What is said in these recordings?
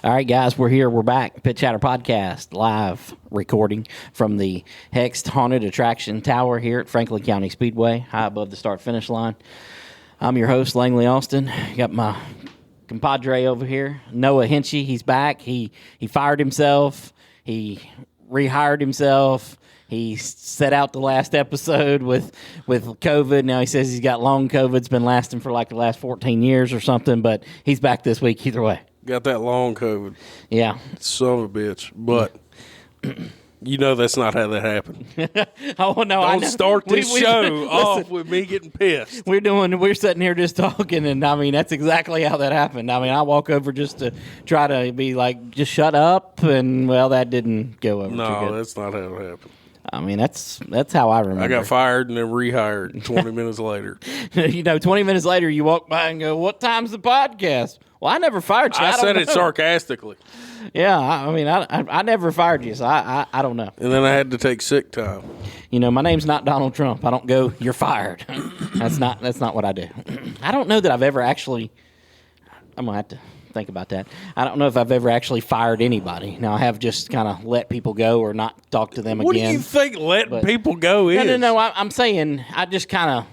All right, guys, we're here. We're back. Pit Chatter Podcast, live recording from the Hexed Haunted Attraction Tower here at Franklin County Speedway, high above the start-finish line. I'm your host, Langley Austin. Got my compadre over here, Noah Hinchee. He's back. He fired himself. He rehired himself. He set out the last episode with COVID. Now he says he's got long COVID. It's been lasting for like the last 14 years or something, but he's back this week either way. Got that long COVID. Yeah. Son of a bitch. But you know that's not how that happened. Oh, no. Don't start this show off with me getting pissed. We're sitting here just talking, and I mean, that's exactly how that happened. I mean, I walk over just to try to be like, just shut up, and well, that didn't go over too good. No, that's not how it happened. I mean, that's how I remember. I got fired and then rehired 20 minutes later. 20 minutes later, you walk by and go, "What time's the podcast?" Well, I never fired you. I said it sarcastically. Yeah, I mean, I never fired you, so I don't know. And then I had to take sick time. My name's not Donald Trump. I don't go, "You're fired." That's not what I do. I don't know that I've ever actually. I'm gonna have to think about that. I don't know if I've ever actually fired anybody. Now, I have just kind of let people go or not talk to them again. What do you think letting people go is? No. I'm saying I just kind of,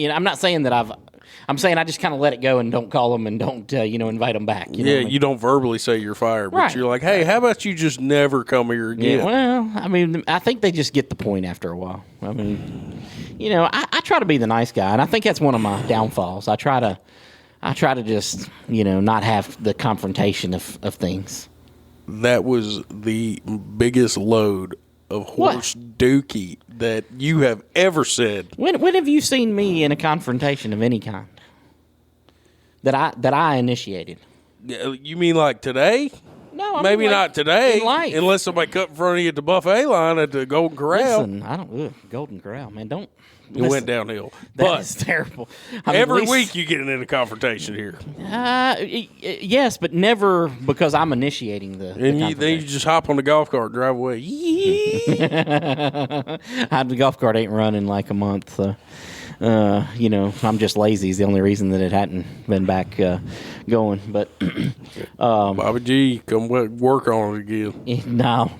I'm not saying that I'm saying I just kind of let it go and don't call them and don't, invite them back. You don't verbally say you're fired, but right. You're like, hey, how about you just never come here again? Yeah, well, I mean, I think they just get the point after a while. I mean, I try to be the nice guy, and I think that's one of my downfalls. I try to just, not have the confrontation of things. That was the biggest load of horse dookie that you have ever said. When have you seen me in a confrontation of any kind that I initiated? You mean like today? No, maybe like not today, in life. Unless somebody cut in front of you at the buffet line at the Golden Corral. Listen, I don't. Golden Corral, man, don't. It went downhill. That is terrible. I mean, every week you get in a confrontation here. Yes, but never because I'm initiating the then you just hop on the golf cart and drive away. The golf cart ain't running like a month. So, I'm just lazy is the only reason that it hadn't been back going. But Bobby G, come work on it again. No.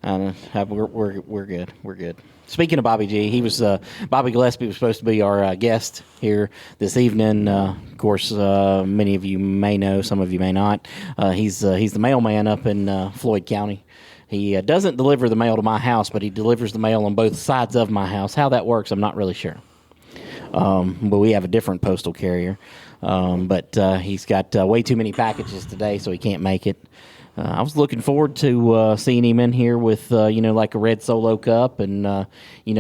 We're good. We're good. Speaking of Bobby G, he was Bobby Gillespie was supposed to be our guest here this evening. Of course, many of you may know, some of you may not. He's the mailman up in Floyd County. He doesn't deliver the mail to my house, but he delivers the mail on both sides of my house. How that works, I'm not really sure. But we have a different postal carrier. But he's got way too many packages today, so he can't make it. I was looking forward to seeing him in here with, like a red Solo cup and,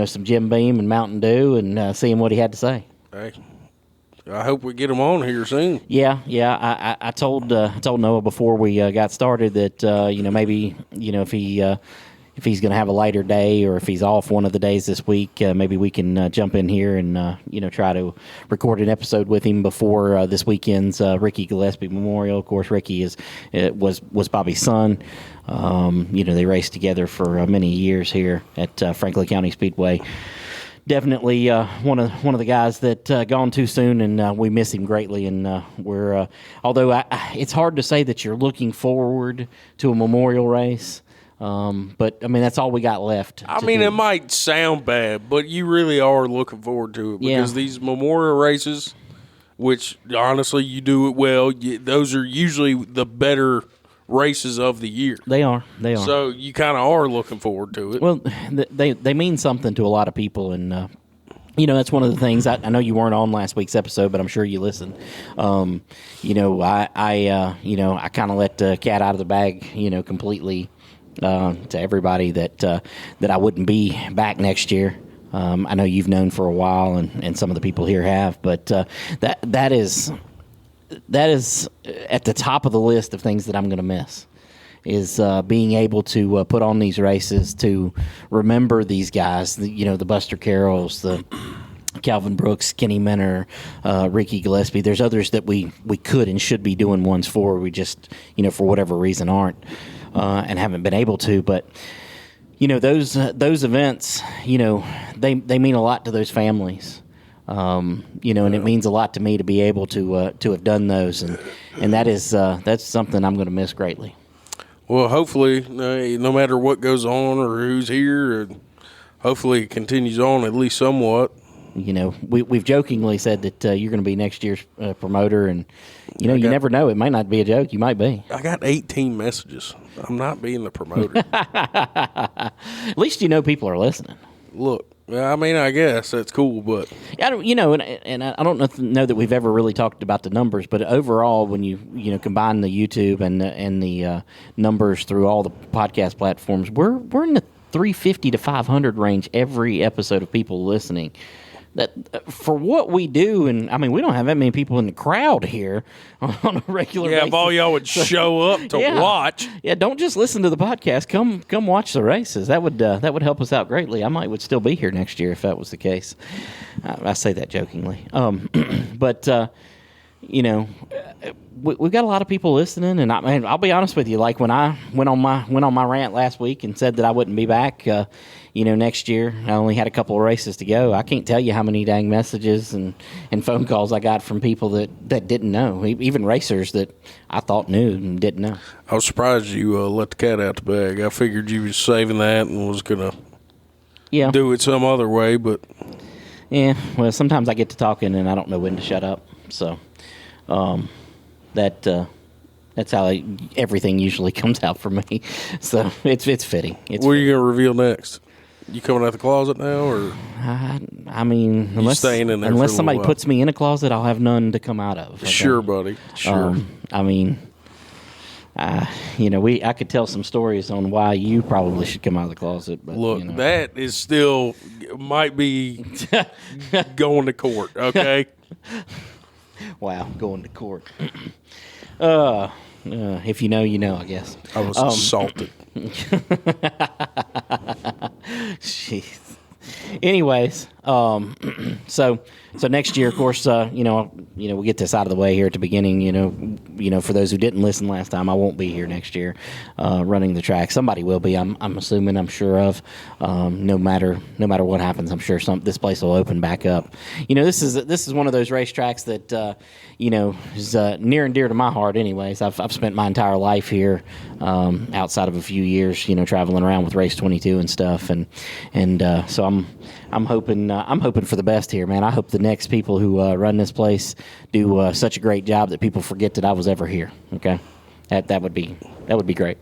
some Jim Beam and Mountain Dew and seeing what he had to say. Hey, I hope we get him on here soon. Yeah. I told Noah before we got started that, maybe, if he's going to have a lighter day or if he's off one of the days this week, maybe we can jump in here and, try to record an episode with him before this weekend's Ricky Gillespie Memorial. Of course, Ricky was Bobby's son. They raced together for many years here at Franklin County Speedway. Definitely one of the guys that gone too soon, and we miss him greatly. And we're although it's hard to say that you're looking forward to a memorial race. But I mean, that's all we got left. It might sound bad, but you really are looking forward to it because these memorial races, which honestly you do it well, those are usually the better races of the year. They are. So you kind of are looking forward to it. Well, they mean something to a lot of people, and that's one of the things. I know you weren't on last week's episode, but I'm sure you listened. I kind of let the cat out of the bag, completely. To everybody that I wouldn't be back next year. I know you've known for a while, and some of the people here have, but that is at the top of the list of things that I'm going to miss. Is being able to put on these races to remember these guys, the Buster Carrolls, the Calvin Brooks, Kenny Minner, Ricky Gillespie. There's others that we could and should be doing ones for. We just, for whatever reason aren't. And haven't been able to, but those events, they mean a lot to those families. And it means a lot to me to be able to have done those, and that's something I'm going to miss greatly. Well, hopefully, no matter what goes on or who's here, hopefully it continues on at least somewhat. We've jokingly said that you're going to be next year's promoter, and you never know. It might not be a joke. You might be. I got 18 messages. I'm not being the promoter. At least people are listening. Look, I mean, I guess that's cool, but I don't, and I don't know that we've ever really talked about the numbers, but overall, when you combine the YouTube and the numbers through all the podcast platforms, we're in the 350 to 500 range every episode of people listening. That for what we do, and I mean, we don't have that many people in the crowd here on a regular basis. Yeah, if all y'all would show up to watch. Yeah, don't just listen to the podcast. Come watch the races. That would help us out greatly. I would still be here next year if that was the case. I say that jokingly. But we've got a lot of people listening, and I'll be honest with you. Like when I went on my rant last week and said that I wouldn't be back, next year. I only had a couple of races to go. I can't tell you how many dang messages and phone calls I got from people that didn't know, even racers that I thought knew and didn't know. I was surprised you let the cat out the bag. I figured you was saving that and was gonna do it some other way, but well, sometimes I get to talking and I don't know when to shut up. So that's how everything usually comes out for me. So it's fitting. What are you going to reveal next? You coming out the closet now, or I mean, unless staying in there unless somebody puts me in a closet, I'll have none to come out of. Okay? Sure, buddy. Sure. I mean, I could tell some stories on why you probably should come out of the closet. But, look, that is still might be going to court. Okay. Wow, going to court. If you know, you know, I guess. I was assaulted. Jeez. Anyways, so next year, of course, we'll get this out of the way here at the beginning. For those who didn't listen last time, I won't be here next year running the track. Somebody will be. I'm assuming. I'm sure of. No matter what happens, I'm sure this place will open back up. This is one of those racetracks that is near and dear to my heart. Anyways, I've spent my entire life here, outside of a few years, traveling around with Race 22 and stuff, and so I'm hoping for the best here, man. I hope the next people who run this place do such a great job that people forget that I was ever here. Okay, that would be great.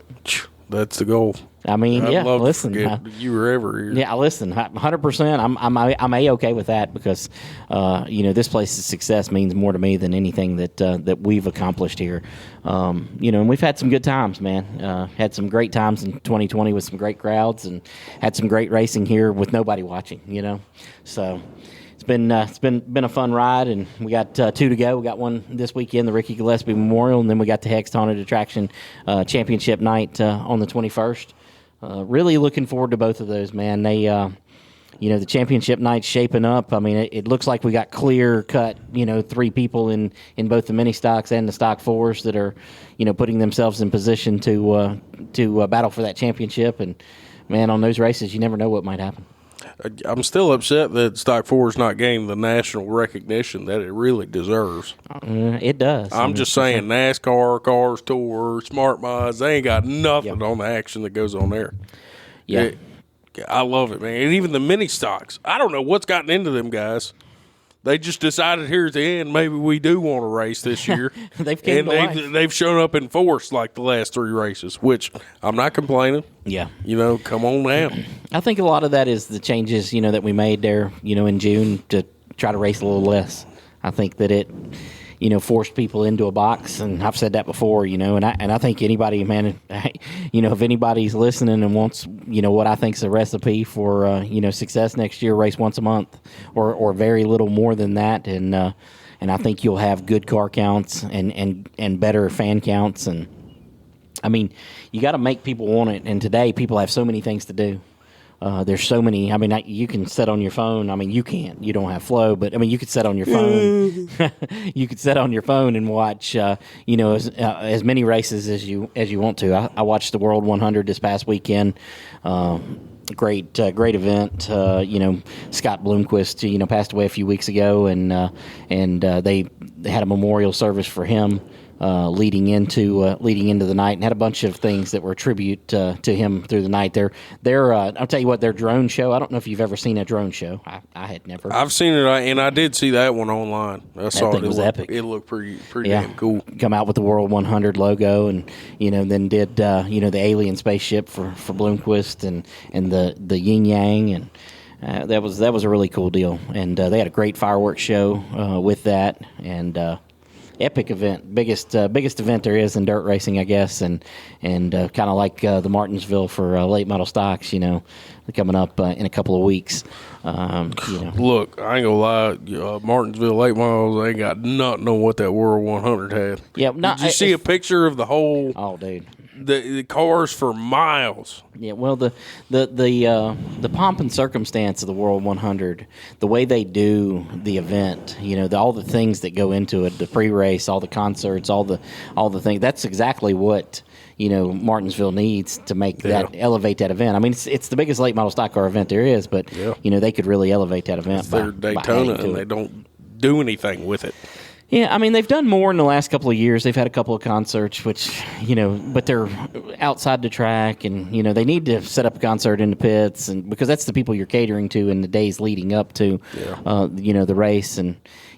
That's the goal. I mean, I'd love listen, to forget you were ever here. Yeah, listen, 100%. I'm A-okay with that because, this place's success means more to me than anything that we've accomplished here. And we've had some good times, man. Had some great times in 2020 with some great crowds, and had some great racing here with nobody watching. So it's been a fun ride, and we got 2 to go. We got one this weekend, the Ricky Gillespie Memorial, and then we got the Hex Haunted Attraction Championship night on the 21st. Really looking forward to both of those, man. They, the championship night's shaping up. I mean, it looks like we got clear cut, 3 people in both the mini stocks and the stock 4s that are, putting themselves in position to battle for that championship. And man, on those races, you never know what might happen. I'm still upset that Stock 4 is not getting the national recognition that it really deserves. It does. I'm just saying, NASCAR, Cars Tour, Smart Mods, they ain't got nothing on the action that goes on there. Yeah. I love it, man. And even the mini stocks, I don't know what's gotten into them guys. They just decided here at the end, maybe we do want to race this year. They've shown up in force like the last 3 races, which I'm not complaining. Yeah. Come on down. I think a lot of that is the changes, that we made there, in June to try to race a little less. I think that it, forced people into a box, and I've said that before, and I think anybody, man, if anybody's listening and wants, what I think is a recipe for, success next year, race once a month or very little more than that. And I think you'll have good car counts and better fan counts. And I mean, you got to make people want it. And today people have so many things to do. There's so many. I mean, you can sit on your phone. I mean, you can't. You don't have flow, but I mean, you could sit on your phone. You could sit on your phone and watch, as many races as you want to. I watched the World 100 this past weekend. great event. Scott Bloomquist, passed away a few weeks ago, and they had a memorial service for him leading into the night, and had a bunch of things that were a tribute to him through the night. I'll tell you what, their drone show. I don't know if you've ever seen a drone show. I had never. I've seen it, and I did see that one online. I saw it. It was epic. It looked pretty damn cool. Come out with the World 100 logo, and then did the alien spaceship for Bloomquist and the yin yang, and that was a really cool deal. And they had a great fireworks show with that, and epic event, biggest event there is in dirt racing, I guess, and kind of like the Martinsville for late model stocks, coming up in a couple of weeks. Look, I ain't gonna lie, Martinsville late models ain't got nothing on what that World 100 had. Yeah, did you see a picture of the whole? Oh, dude. The cars for miles. Yeah, well, the pomp and circumstance of the World 100, the way they do the event, all the things that go into it, the pre-race, all the concerts, all the things. That's exactly what Martinsville needs to make elevate that event. I mean, it's the biggest late model stock car event there is, but they could really elevate that event. They're Daytona, and they don't do anything with it. Yeah, I mean, they've done more in the last couple of years. They've had a couple of concerts, which, but they're outside the track, and, they need to set up a concert in the pits, and because that's the people you're catering to in the days leading up to, the race. And,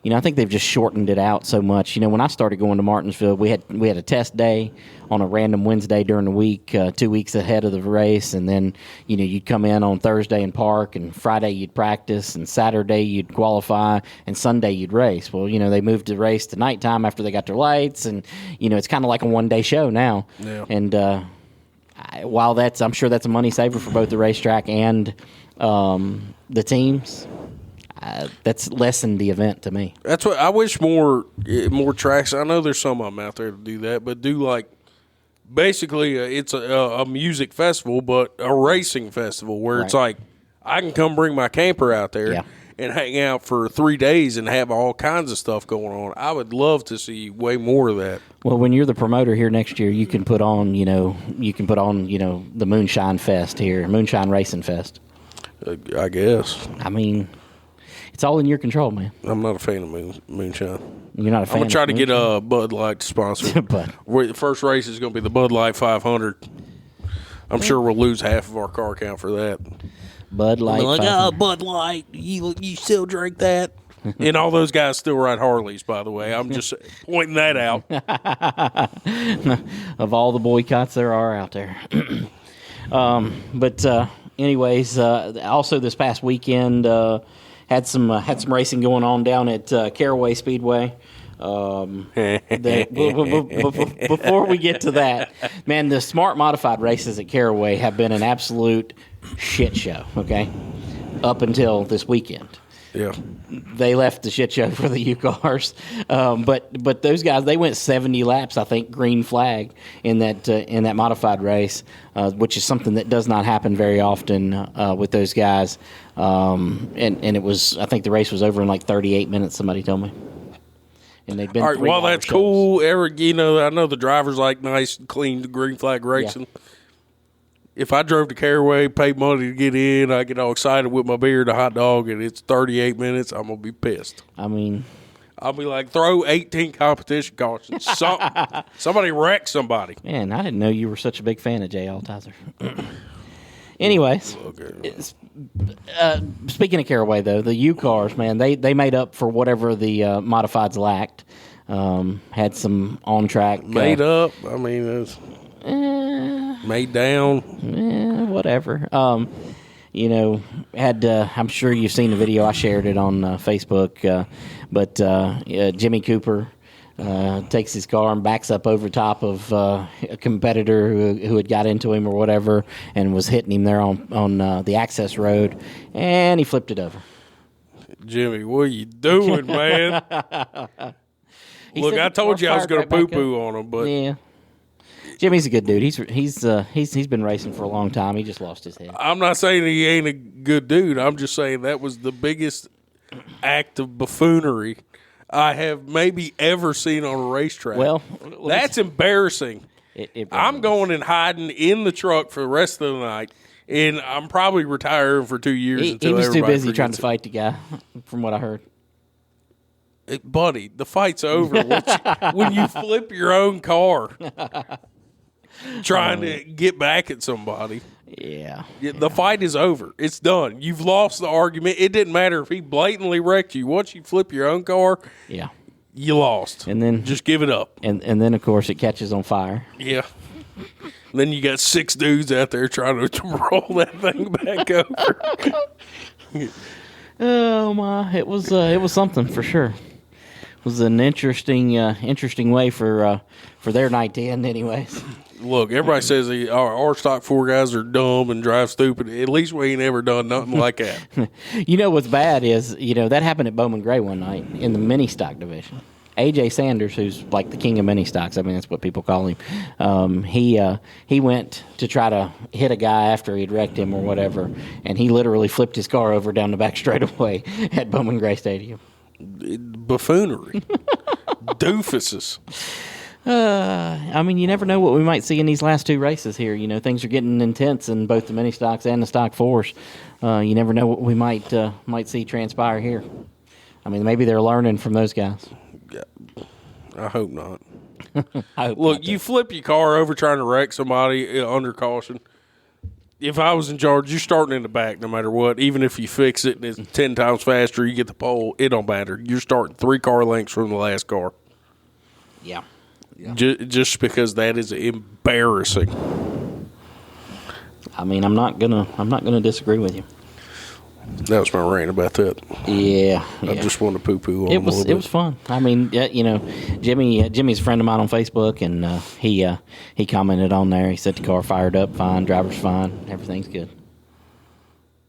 I think they've just shortened it out so much. When I started going to Martinsville, we had a test day on a random Wednesday during the week, 2 weeks ahead of the race, and then, you'd come in on Thursday and park, and Friday you'd practice, and Saturday you'd qualify, and Sunday you'd race. Well, they moved the race to nighttime after they got their lights, and, it's kind of like a one-day show now. Yeah. And while I'm sure that's a money saver for both the racetrack and the teams, that's lessened the event to me. That's what I wish more tracks. I know there's some of them out there to do that, but do like basically it's a music festival, but a racing festival where it's like I can come bring my camper out there and hang out for 3 days and have all kinds of stuff going on. I would love to see way more of that. Well, when you're the promoter here next year, you can put on the Moonshine Fest here, Moonshine Racing Fest. I guess. I mean, it's all in your control, man. I'm not a fan of moonshine. You're not a fan. I'm gonna try to get a Bud Light to sponsor. The first race is gonna be the Bud Light 500. I'm sure we'll lose half of our car count for that. Bud Light. Like, Bud Light, you still drink that? And all those guys still ride Harleys, by the way. I'm just pointing that out. Of all the boycotts there are out there. Anyways, also this past weekend. Had some racing going on down at Caraway Speedway. Before we get to that, man, the smart modified races at Caraway have been an absolute shit show. Okay, up until this weekend. Yeah, they left the shit show for the U cars, but those guys, they went 70 laps, I think, green flag in that modified race, which is something that does not happen very often with those guys. And it was, I think the race was over in like 38 minutes. Somebody told me. And they've been. All right, well, that's shows. Cool. Eric, I know the drivers like nice, clean green flag racing. Yeah. If I drove to Caraway, paid money to get in, I get all excited with my beer and a hot dog, and it's 38 minutes, I'm going to be pissed. I mean, I'll be like, throw 18 competition cautions. Somebody wreck somebody. Man, I didn't know you were such a big fan of Jay Altizer. Anyways, speaking of Caraway, though, the U cars, man, they made up for whatever the modifieds lacked. Had some on track. Made up? I mean, it's made down. Whatever. I'm sure you've seen the video. I shared it on Facebook. But Jimmy Cooper takes his car and backs up over top of a competitor who had got into him or whatever and was hitting him there on the access road, and he flipped it over. Jimmy, what are you doing, man? Look, I told you I was going to poo-poo on him, but yeah. Jimmy's a good dude. He's been racing for a long time. He just lost his head. I'm not saying he ain't a good dude. I'm just saying that was the biggest act of buffoonery I have maybe ever seen on a racetrack. Well, that's embarrassing. It I'm going and hiding in the truck for the rest of the night, And I'm probably retiring for 2 years He was too busy trying to fight the guy, from what I heard. Buddy, the fight's over when you flip your own car trying to get back at somebody. Yeah. The fight is over. It's done. You've lost the argument. It didn't matter if he blatantly wrecked you. Once you flip your own car, you lost. And then just give it up. And then, of course, it catches on fire. Yeah. Then you got 6 dudes out there trying to roll that thing back over. Oh my! It was something for sure. It was an interesting way for their night to end, anyways. Look, everybody says our stock 4 guys are dumb and drive stupid. At least we ain't ever done nothing like that. You know what's bad is that happened at Bowman Gray one night in the mini stock division. AJ Sanders, who's like the king of mini stocks, I mean that's what people call him. He went to try to hit a guy after he'd wrecked him or whatever, and he literally flipped his car over down the back straightaway at Bowman Gray Stadium. Buffoonery, doofuses. I mean, you never know what we might see in these last 2 races here. Things are getting intense in both the mini stocks and the stock 4s. You never know what we might see transpire here. I mean, maybe they're learning from those guys. I hope not. Look, you flip your car over trying to wreck somebody under caution. If I was in charge, you're starting in the back no matter what. Even if you fix it and it's 10 times faster, you get the pole, it don't matter. You're starting 3 car lengths from the last car. Yeah. Just because that is embarrassing. I mean, I'm not gonna disagree with you. That was my rant about that. Yeah. I just want to poo-poo on it. It was fun. I mean, Jimmy's a friend of mine on Facebook, and he commented on there. He said the car fired up fine, driver's fine, everything's good.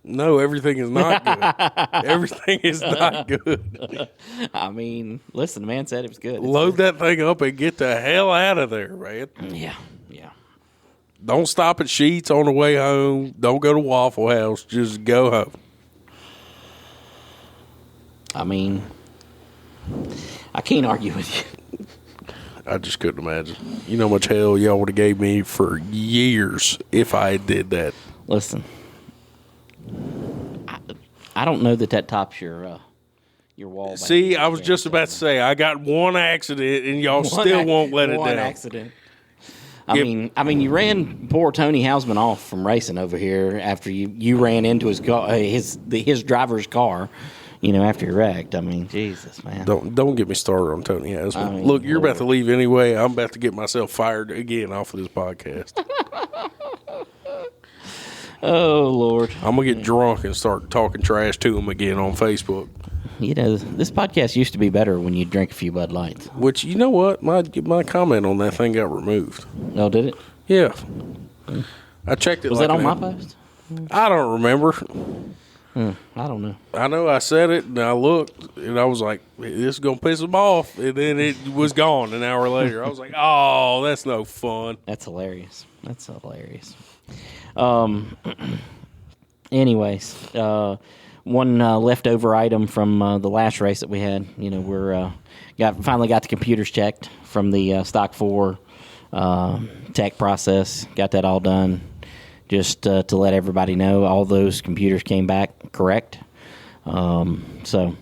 No, everything is not good. Everything is not good. I mean, listen, the man said it was good. Load that thing up and get the hell out of there, man. Yeah. Don't stop at Sheetz on the way home. Don't go to Waffle House. Just go home. I mean, I can't argue with you. I just couldn't imagine. You know how much hell y'all would have gave me for years if I did that. Listen, I don't know that tops your wall. See, I was just about to say, I got one accident, and y'all still won't let it down. One accident. I mean, you ran poor Tony Hausman off from racing over here after you ran into his car, his driver's car. After he wrecked. I mean, Jesus, man. Don't get me started on Tony Hausman. I mean, look, you're about to leave anyway. I'm about to get myself fired again off of this podcast. Oh, Lord. I'm going to get drunk and start talking trash to him again on Facebook. This podcast used to be better when you drink a few Bud Lights. Which, you know what? My comment on that thing got removed. Oh, did it? Yeah. I checked it. Was that on my post? I don't remember. I don't know. I know I said it, and I looked, and I was like, this is going to piss him off. And then it was gone an hour later. I was like, oh, that's no fun. That's hilarious. Anyways, one leftover item from the last race that we had. We're finally got the computers checked from the Stock 4 tech process. Got that all done. Just to let everybody know, all those computers came back correct. So,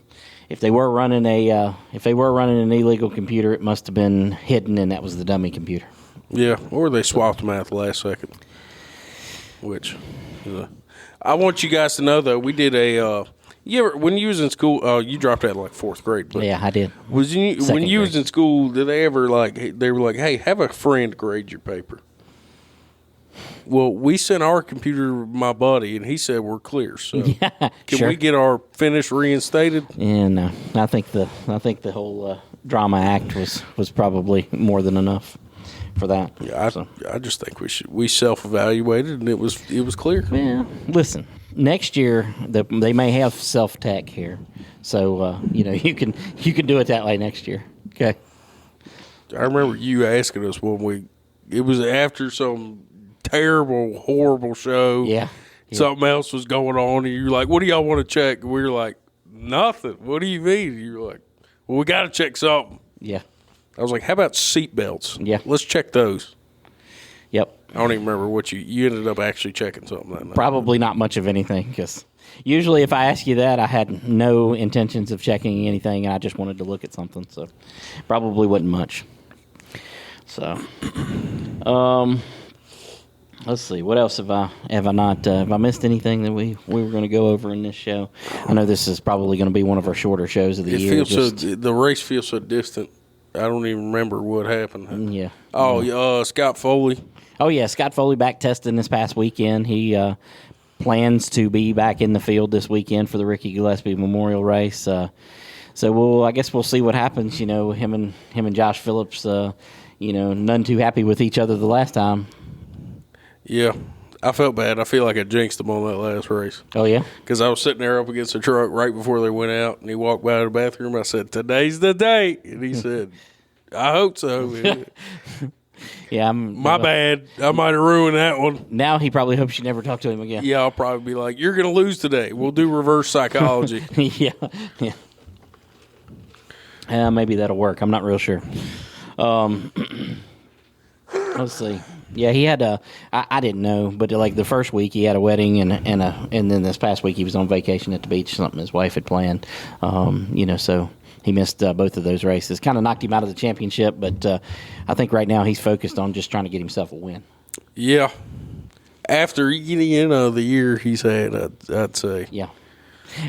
if they were running an illegal computer, it must have been hidden, and that was the dummy computer. Yeah, or they swapped them out at the last second. Which, I want you guys to know though, we did when you was in school, you dropped out in like 4th grade. But yeah, I did. When you was in school, did they ever they were like, hey, have a friend grade your paper? Well, we sent our computer to my buddy, and he said we're clear. So, can we get our finish reinstated? Yeah, no. I think the whole drama act was probably more than enough for that. Yeah, I just think we self-evaluated, and it was clear. Yeah. Listen, next year they may have self-tech here, so you can do it that way next year. Okay. I remember you asking us when it was after some terrible, horrible show. Yeah. Something else was going on, and you're like, what do y'all want to check? And we were like, nothing. What do you mean? And you're like, well, we got to check something. Yeah. I was like, how about seat belts? Yeah. Let's check those. Yep. I don't even remember what you ended up actually checking something that night. Probably not much of anything, because usually if I ask you that, I had no intentions of checking anything, and I just wanted to look at something. So probably wasn't much. So, let's see. What else have I missed anything that we were going to go over in this show? I know this is probably going to be one of our shorter shows of the year. The race feels so distant. I don't even remember what happened. Yeah. Oh, Scott Foley. Oh, yeah. Scott Foley back testing this past weekend. He plans to be back in the field this weekend for the Ricky Gillespie Memorial Race. So I guess we'll see what happens. You know, him and Josh Phillips. None too happy with each other the last time. Yeah, I felt bad. I feel like I jinxed him on that last race. Oh, yeah? Because I was sitting there up against the truck right before they went out, and he walked by the bathroom. I said, "Today's the day," and he said, "I hope so." Yeah, my bad. I might have ruined that one. Now he probably hopes you never talk to him again. Yeah, I'll probably be like, "You're going to lose today. We'll do reverse psychology." Yeah. Maybe that'll work. I'm not real sure. Let's see. Yeah, he had I didn't know, but like the first week he had a wedding and then this past week he was on vacation at the beach, something his wife had planned. So he missed both of those races. Kind of knocked him out of the championship, but I think right now he's focused on just trying to get himself a win. Yeah. After the year he's had, I'd say. Yeah.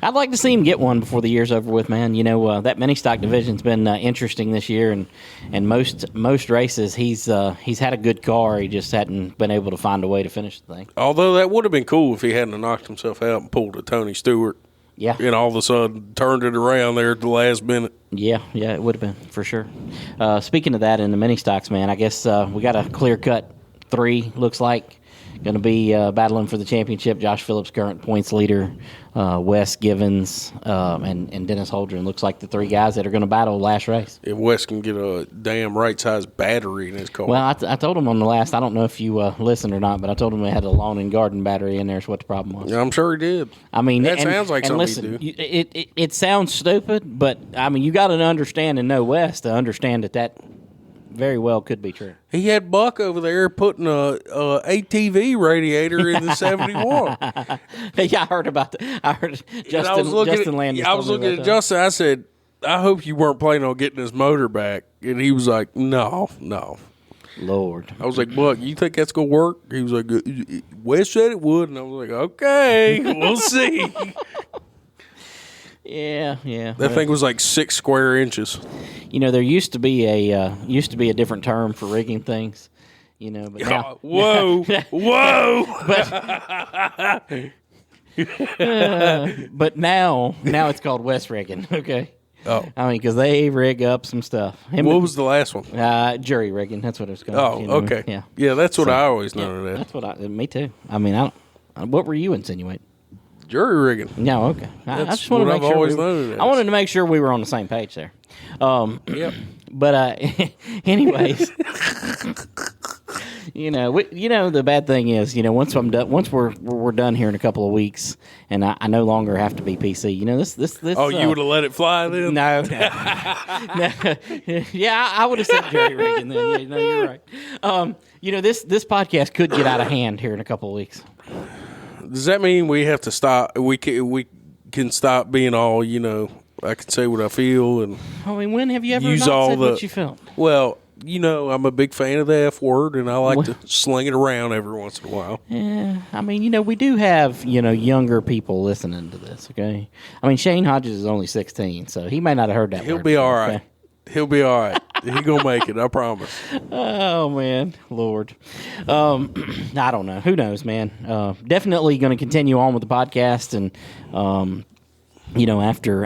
I'd like to see him get one before the year's over with, man. That mini stock division's been interesting this year, and most races he's had a good car. He just hadn't been able to find a way to finish the thing. Although that would have been cool if he hadn't knocked himself out and pulled a Tony Stewart. Yeah. And all of a sudden turned it around there at the last minute. Yeah, it would have been for sure. Speaking of that in the mini stocks, man, I guess we got a clear-cut 3, looks like. Going to be battling for the championship. Josh Phillips, current points leader, Wes Givens, and Dennis Holdren. Looks like the 3 guys that are going to battle last race. If Wes can get a damn right-sized battery in his car. Well, I told him on the last, I don't know if you listened or not, but I told him they had a lawn and garden battery in there is what the problem was. Yeah, I'm sure he did. I mean, that sounds like something listen, you do. It sounds stupid, but, I mean, you got to understand and know Wes to understand that very well could be true. He had Buck over there putting a ATV radiator in the 71. Yeah, I heard about that. I heard Justin Landis. I was looking at Justin. I said, I hope you weren't planning on getting his motor back. And he was like, no. Lord. I was like, Buck, you think that's going to work? He was like, Wes said it would. And I was like, okay, we'll see. Yeah. That thing was like 6 square inches. There used to be a different term for rigging things. But now, whoa, but now it's called West rigging. Okay. Oh, I mean, because they rig up some stuff. What was the last one? Jury rigging. That's what it was called. Oh, okay. Yeah, that's what I always known it as. That's what me too. I mean, what were you insinuating? Jury rigging. No, okay. I just what wanted to I've make sure always known it as. I wanted to make sure we were on the same page there. Yep. But anyways, the bad thing is, once I'm done, once we're done here in a couple of weeks, and I no longer have to be PC. This. Oh, you would have let it fly then? No. Yeah, I would have said jury rigging then. Yeah, no, you're right. This podcast could get out of hand here in a couple of weeks. Does that mean we have to stop? We can stop being all, I can say what I feel and. I mean, when have you ever use not all said the, what you felt? Well, I'm a big fan of the F word, and I like to sling it around every once in a while. Yeah, I mean, we do have younger people listening to this. Okay, I mean, Shane Hodges is only 16, so he may not have heard that. He'll word be before, all right. okay? He'll be all right. He gonna make it. I promise. Oh man, Lord. I don't know. Who knows, man? Definitely going to continue on with the podcast, and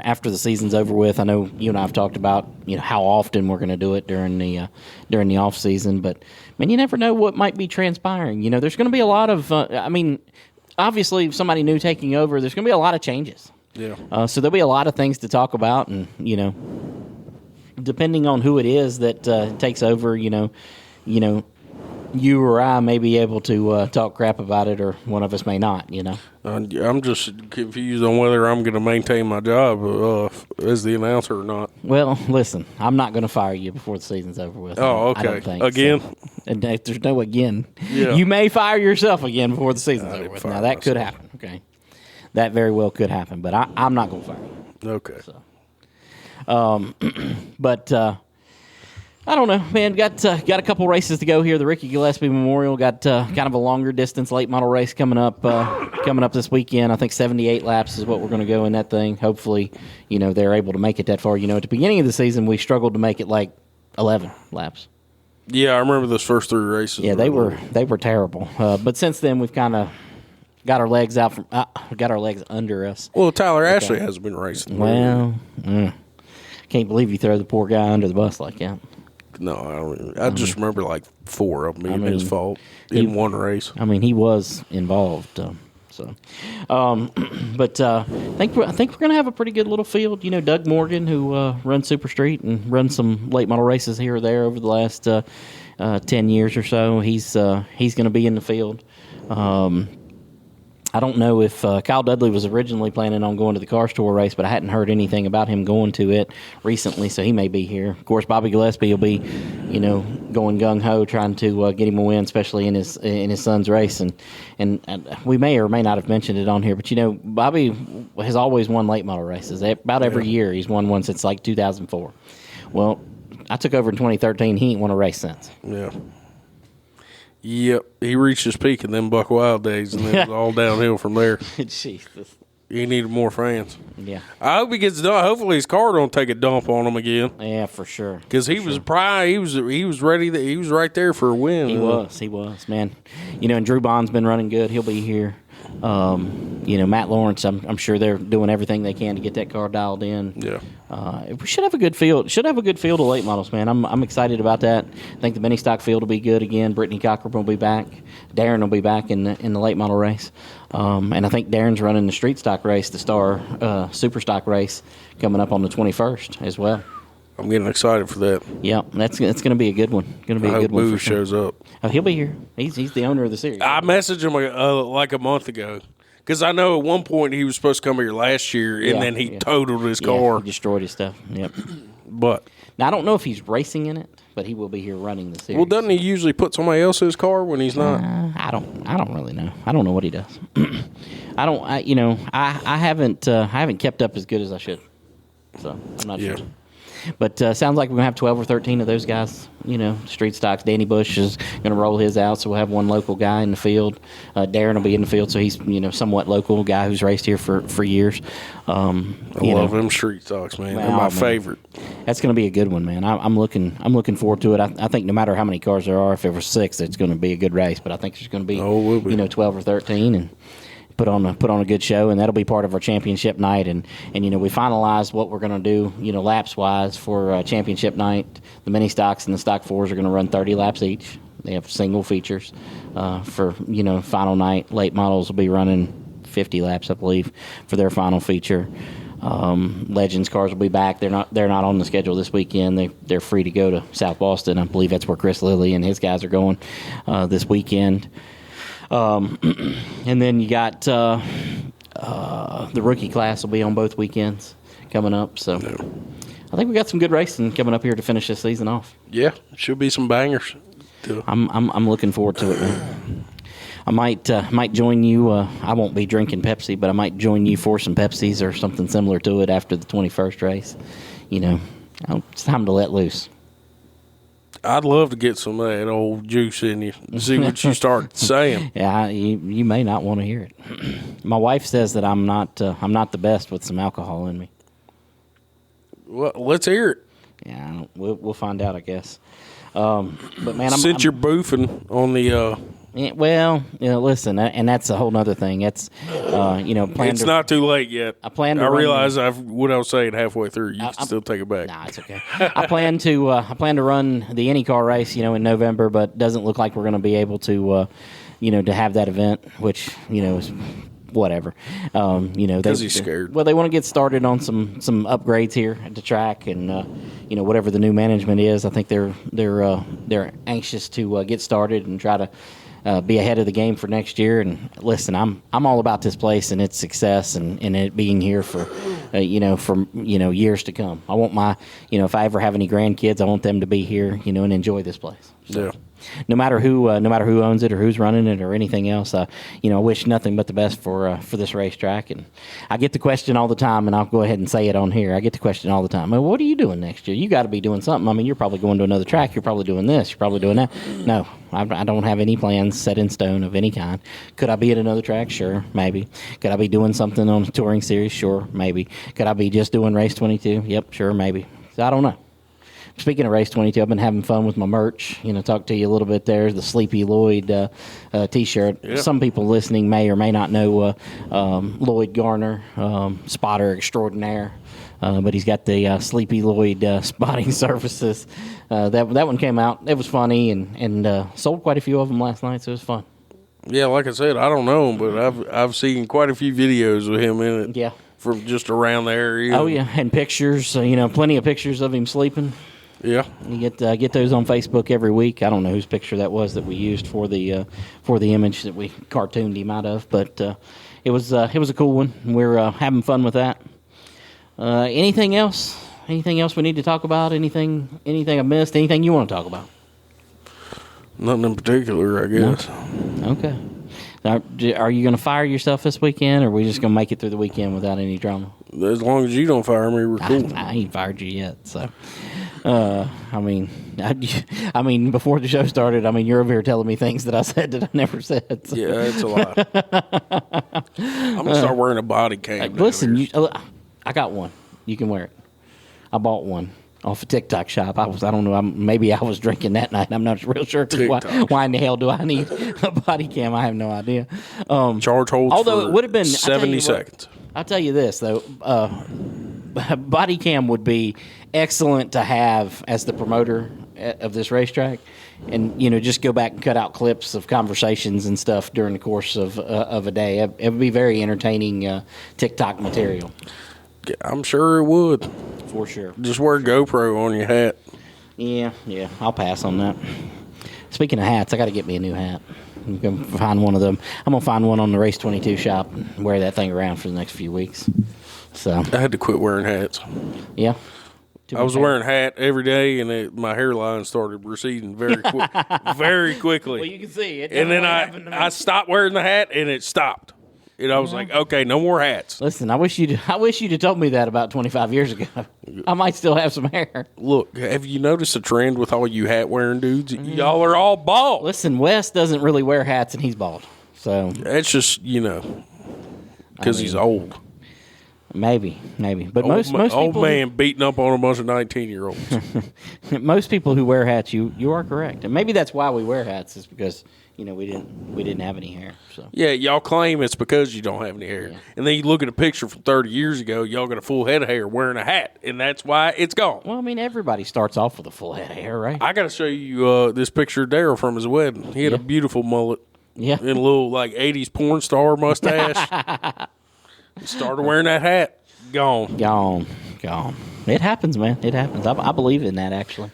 after the season's over with, I know you and I have talked about how often we're going to do it during the off season, but man, you never know what might be transpiring. There's going to be a lot of. Obviously, if somebody new taking over, there's going to be a lot of changes. Yeah. So there'll be a lot of things to talk about, and depending on who it is that takes over, you or I may be able to talk crap about it, or one of us may not. I'm just confused on whether I'm going to maintain my job as the announcer or not. Well, listen, I'm not going to fire you before the season's over with. Oh, okay. I don't think again? So. And if there's no again. Yeah. You may fire yourself again before the season's over with. Now, that myself. could happen, okay? That very well could happen, but I'm not going to fire you. Okay. So. But I don't know, man. Got a couple races to go here. The Ricky Gillespie Memorial got kind of a longer distance late model race coming up this weekend. I think 78 laps is what we're going to go in that thing. Hopefully, they're able to make it that far. At the beginning of the season, we struggled to make it like 11 laps. Yeah, I remember those first 3 races. Yeah, they were terrible. But since then, we've kind of got our legs under us. Well, Tyler Ashley hasn't been racing. Well, can't believe you throw the poor guy under the bus like that. No, I don't. I just remember like 4 of them being his fault in one race. I mean, he was involved. But I think we're going to have a pretty good little field. Doug Morgan, who runs Super Street and runs some late model races here or there over the last 10 years or so. He's going to be in the field. I don't know if Kyle Dudley was originally planning on going to the car store race, but I hadn't heard anything about him going to it recently, so he may be here. Of course, Bobby Gillespie will be, going gung-ho, trying to get him a win, especially in his son's race. And we may or may not have mentioned it on here, but, Bobby has always won late model races. About every year he's won one since, 2004. Well, I took over in 2013. He ain't won a race since. Yeah. Yep, he reached his peak in them Buck Wild days, and then it was all downhill from there. Jesus. He needed more fans. Yeah. I hope he gets done. Hopefully his car don't take a dump on him again. Yeah, for sure. Because he was ready. He was right there for a win. He was, man. And Drew Bond's been running good. He'll be here. Matt Lawrence, I'm sure they're doing everything they can to get that car dialed in. Yeah. We should have a good field. Should have a good field of late models, man. I'm excited about that. I think the mini stock field will be good again. Brittany Cochran will be back. Darren will be back in the late model race. And I think Darren's running the street stock race, the Star Super Stock race, coming up on the 21st as well. I'm getting excited for that. Yeah, that's going to be a good one. Going to be a good one. Boo for sure. shows up. Oh, he'll be here. He's the owner of the series. I messaged him like a month ago because I know at one point he was supposed to come here last year, and then he totaled his car. He destroyed his stuff. Yep. But now I don't know if he's racing in it, but he will be here running the series. Well, doesn't he usually put somebody else's car when he's not? I don't really know. I don't know what he does. I haven't kept up as good as I should. So I'm not sure. But sounds like we're going to have 12 or 13 of those guys, street stocks. Danny Bush is going to roll his out, so we'll have one local guy in the field. Darren will be in the field, so he's, somewhat local, guy who's raced here for years. I love them street stocks, man. They're my favorite. That's going to be a good one, man. I'm looking forward to it. I think no matter how many cars there are, if there were 6, it's going to be a good race. But I think there's going to be, 12 or 13, and put on a good show, and that'll be part of our championship night. And we finalized what we're going to do, laps wise for championship night. The mini stocks and the stock 4s are going to run 30 laps each. They have single features for final night. Late models will be running 50 laps, I believe, for their final feature. Legends cars will be back. They're not on the schedule this weekend. They're free to go to South Boston. I believe that's where Chris Lilly and his guys are going this weekend. And then you got the rookie class will be on both weekends coming up. So I think we got some good racing coming up here to finish this season off. Yeah, should be some bangers. I'm looking forward to it, man. I might join you. I won't be drinking Pepsi, but I might join you for some Pepsis or something similar to it after the 21st race. It's time to let loose. I'd love to get some of that old juice in you and see what you start saying. Yeah, you may not want to hear it. My wife says that I'm not the best with some alcohol in me. Well, let's hear it. Yeah, we'll find out, I guess. But man, since you're boofing on the. Listen, and that's a whole other thing. It's it's not too late yet. I realize what I was saying halfway through. You can still take it back. Nah, it's okay. I plan to run the IndyCar race, in November, but doesn't look like we're going to be able to, to have that event, which is whatever. Because he's scared. Well, they want to get started on some upgrades here at the track, and whatever the new management is, I think they're anxious to get started and try to be ahead of the game for next year. And listen, I'm all about this place and its success and it being here for years to come. I want my if I ever have any grandkids, I want them to be here and enjoy this place. So, yeah. No matter who owns it or who's running it or anything else, I wish nothing but the best for this racetrack. And I get the question all the time, and I'll go ahead and say it on here. I get the question all the time. Well, what are you doing next year? You got to be doing something. I mean, you're probably going to another track. You're probably doing this. You're probably doing that. No, I don't have any plans set in stone of any kind. Could I be at another track? Sure, maybe. Could I be doing something on a touring series? Sure, maybe. Could I be just doing race 22? Yep, sure, maybe. So I don't know. Speaking of Race 22, I've been having fun with my merch. Talk to you a little bit there. The Sleepy Lloyd T-shirt. Yep. Some people listening may or may not know Lloyd Garner, spotter extraordinaire. But he's got the Sleepy Lloyd spotting services. That one came out. It was funny and sold quite a few of them last night, so it was fun. Yeah, like I said, I don't know him, but I've seen quite a few videos with him in it. Yeah. From just around the area. Oh, yeah, and pictures. Plenty of pictures of him sleeping. Yeah, you get those on Facebook every week. I don't know whose picture that was that we used for the image that we cartooned him out of, but it was a cool one. We're having fun with that. Anything else? Anything else we need to talk about? Anything I missed? Anything you want to talk about? Nothing in particular, I guess. No? Okay. Now, are you going to fire yourself this weekend, or are we just going to make it through the weekend without any drama? As long as you don't fire me, we're cool. I ain't fired you yet, so. I mean, before the show started, you're over here telling me things that I said that I never said. So. Yeah, it's a lot. I'm going to start wearing a body cam. Listen, I got one. You can wear it. I bought one off a TikTok shop. I don't know, maybe I was drinking that night. I'm not real sure. Why in the hell do I need a body cam? I have no idea. Charge holds although it would have been 70 seconds. I'll tell you this, though. Body cam would be excellent to have as the promoter of this racetrack, and just go back and cut out clips of conversations and stuff during the course of a day. It would be very entertaining TikTok material. I'm sure it would. For sure. Just wear a GoPro on your hat. Yeah, I'll pass on that. Speaking of hats, I got to get me a new hat. I'm going to find one of them. I'm going to find one on the Race 22 shop and wear that thing around for the next few weeks. So I had to quit wearing hats. Yeah. I was wearing a hat every day, and my hairline started receding very quickly. Well, you can see it. And then I stopped wearing the hat, and it stopped. And I was like, okay, no more hats. Listen, I wish you'd have told me that about 25 years ago. I might still have some hair. Look, have you noticed a trend with all you hat-wearing dudes? Y'all are all bald. Listen, Wes doesn't really wear hats, and he's bald. So it's just, because he's old. Maybe. But most people... Old man beating up on a bunch of 19-year-olds. Most people who wear hats, you are correct. And maybe that's why we wear hats, is because... we didn't have any hair. So yeah, y'all claim it's because you don't have any hair, and then you look at a picture from 30 years ago. Y'all got a full head of hair wearing a hat, and that's why it's gone. Well, everybody starts off with a full head of hair, right? I got to show you this picture of Daryl from his wedding. He had a beautiful mullet, and a little 80s porn star mustache. He started wearing that hat. Gone. It happens, man. It happens. I believe in that, actually.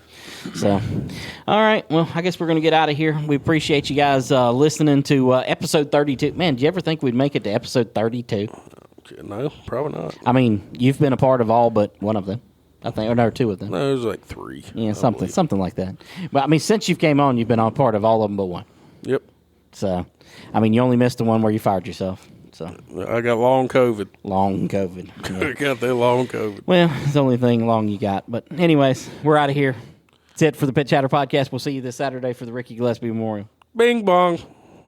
So, all right. Well, I guess we're going to get out of here. We appreciate you guys listening to episode 32. Man, did you ever think we'd make it to episode 32? No, probably not. You've been a part of all but one of them, I think, or no, two of them. No, it was 3. Yeah, something like that. But since you've came on, you've been a part of all of them but one. Yep. So, you only missed the one where you fired yourself. So I got long COVID. Yeah. I got that long COVID. Well, it's the only thing long you got. But anyways, we're out of here. That's it for the Pit Chatter Podcast. We'll see you this Saturday for the Ricky Gillespie Memorial. Bing bong.